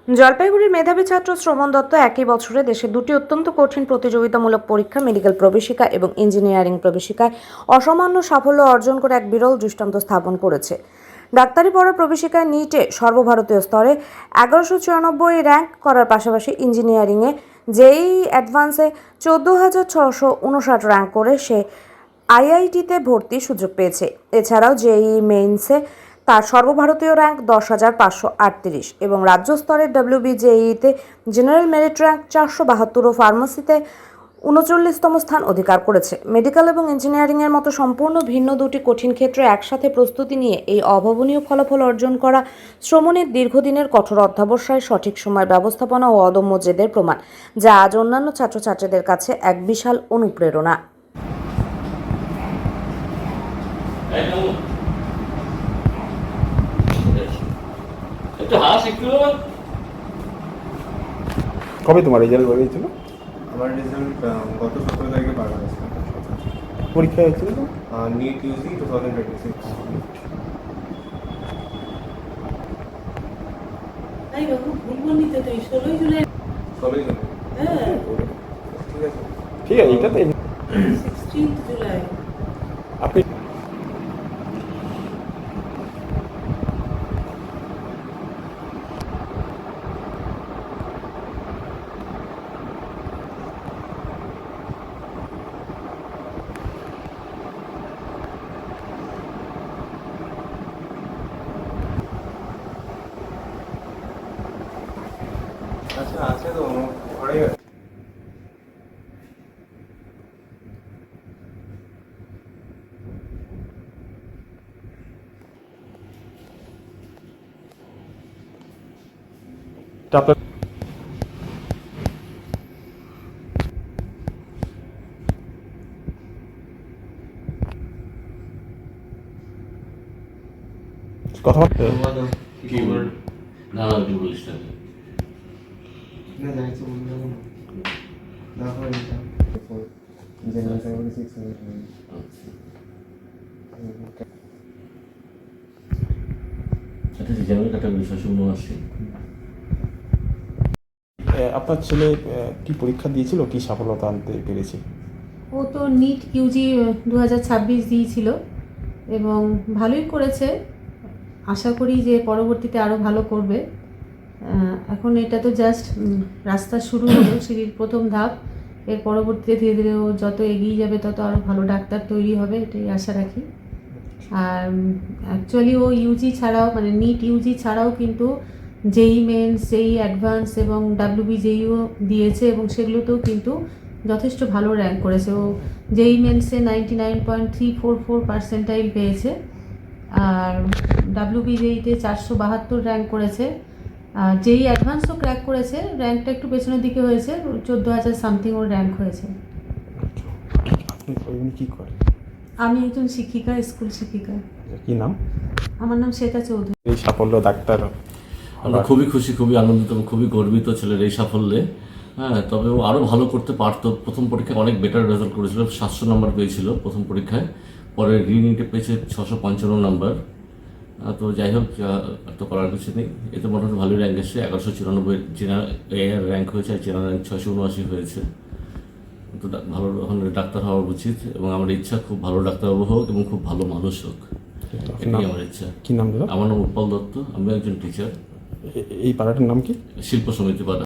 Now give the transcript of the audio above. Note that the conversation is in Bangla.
জলপাইগুড়ির মেধাবী ছাত্র শ্রমণ দত্ত একই বছরে দেশের দুটি অত্যন্ত কঠিন প্রতিযোগিতামূলক পরীক্ষা মেডিকেল প্রবেশিকা এবং ইঞ্জিনিয়ারিং প্রবেশিকায় অসামান্য সাফল্য অর্জন করে এক বিরল দৃষ্টান্ত স্থাপন করেছে। ডাক্তারি পড়ার প্রবেশিকায় নিটে সর্বভারতীয় স্তরে 1194 র্যাঙ্ক করার পাশাপাশি ইঞ্জিনিয়ারিংয়ে জেইই অ্যাডভান্সে 14,659 র্যাঙ্ক করে সে আইআইটিতে ভর্তির সুযোগ পেয়েছে। এছাড়াও জেইই মেইনসে তার সর্বভারতীয় র্যাঙ্ক 10,538 এবং রাজ্য স্তরের WBJEতে জেনারেল মেরিট র্যাঙ্ক 472 ও ফার্মাসিতে 39তম স্থান অধিকার করেছে। মেডিকেল এবং ইঞ্জিনিয়ারিংয়ের মতো সম্পূর্ণ ভিন্ন দুটি কঠিন ক্ষেত্রে একসাথে প্রস্তুতি নিয়ে এই অভাবনীয় ফলাফল অর্জন করা শ্রমণের দীর্ঘদিনের কঠোর অধ্যবসায়, সঠিক সময় ব্যবস্থাপনা ও অদম্য জেদের প্রমাণ, যা আজ অন্যান্য ছাত্রছাত্রীদের কাছে এক বিশাল অনুপ্রেরণা। কবে তোমার রেজাল্ট বেরিয়েছিল? আমার রেজাল্ট গত 17 তারিখে বার হয়েছে। পরীক্ষা হয়েছিল তো? NEET UG 2026। তাই বাবু ভুলবনি তো তুই 16 জুলাই। 16 জুলাই। হ্যাঁ ঠিক আছে। ঠিক আছে, এটা তো 16 জুলাই। আপনি আচ্ছা আছে তো ঘরে আপনার কথা বলতে কি বল না তুই বলিস না না যাইছো বললাম না হয় এটা জেনারেল 76 আচ্ছা জেনারেল কাটার বিষয় শুনো আসছে। আপনার ছেলে কি পরীক্ষা দিয়েছিল, কি সফলতা আনতে পেরেছে? ও তো নিট ইউজি 2026 দিয়েছিল এবং ভালোই করেছে। আশা করি যে পরবর্তীতে আরও ভালো করবে। এখন এটা তো জাস্ট রাস্তা শুরু হলো, সিঁড়ির প্রথম ধাপ। এর পরবর্তীতে ধীরে ধীরে ও যত এগিয়ে যাবে তত আরও ভালো ডাক্তার তৈরি হবে, এটাই আশা রাখি। আর অ্যাকচুয়ালি ও ইউজি ছাড়াও মানে নিট ইউজি ছাড়াও কিন্তু জেইই মেন্স, জেইই অ্যাডভান্স এবং WBJEও দিয়েছে এবং সেগুলোতেও কিন্তু যথেষ্ট ভালো র্যাঙ্ক করেছে। ও জেইই মেন্সে 99.344% পেয়েছে আর WBJEতে 472 র্যাঙ্ক করেছে। আর জেইই অ্যাডভান্সও ক্র্যাক করেছে, র্যাঙ্কটা একটু পেছনের দিকে হয়েছে, 14,000 সামথিং ওর র্যাঙ্ক হয়েছে। আপনি ওইগুলো কি করেন? আমি একজন শিক্ষিকা, স্কুল শিক্ষিকা। কি নাম? আমার নাম শ্বেতা চৌধুরী। এই সাফল্য ডাক্তার আমরা খুবই খুশি, খুবই আনন্দিত এবং খুবই গর্বিত ছেলের এই সাফল্যে। হ্যাঁ, তবে ও আরও ভালো করতে পারতো। প্রথম পরীক্ষায় অনেক বেটার রেজাল্ট করেছিল, 700 নাম্বার পেয়েছিল প্রথম পরীক্ষায়। পরে রিনিটে পেয়েছে 655 নাম্বার। তো যাই হোক, তো করার কিছু নেই। এতে মোটামুটি ভালোই র্যাঙ্ক এসেছে। 1194 জেনারেল এর র্যাঙ্ক হয়েছে আর জেনারেল র্যাঙ্ক 679 হয়েছে। তো ভালো এখন ডাক্তার হওয়া উচিত এবং আমার ইচ্ছা খুব ভালো ডাক্তারবাবু হোক এবং খুব ভালো মানুষ হোক, এটাই আমার ইচ্ছা। কি নাম দাদা? আমার নাম উৎপল দত্ত, আমি একজন টিচার। এই পাড়াটার নাম কি? শিল্প সমিতি পাড়া।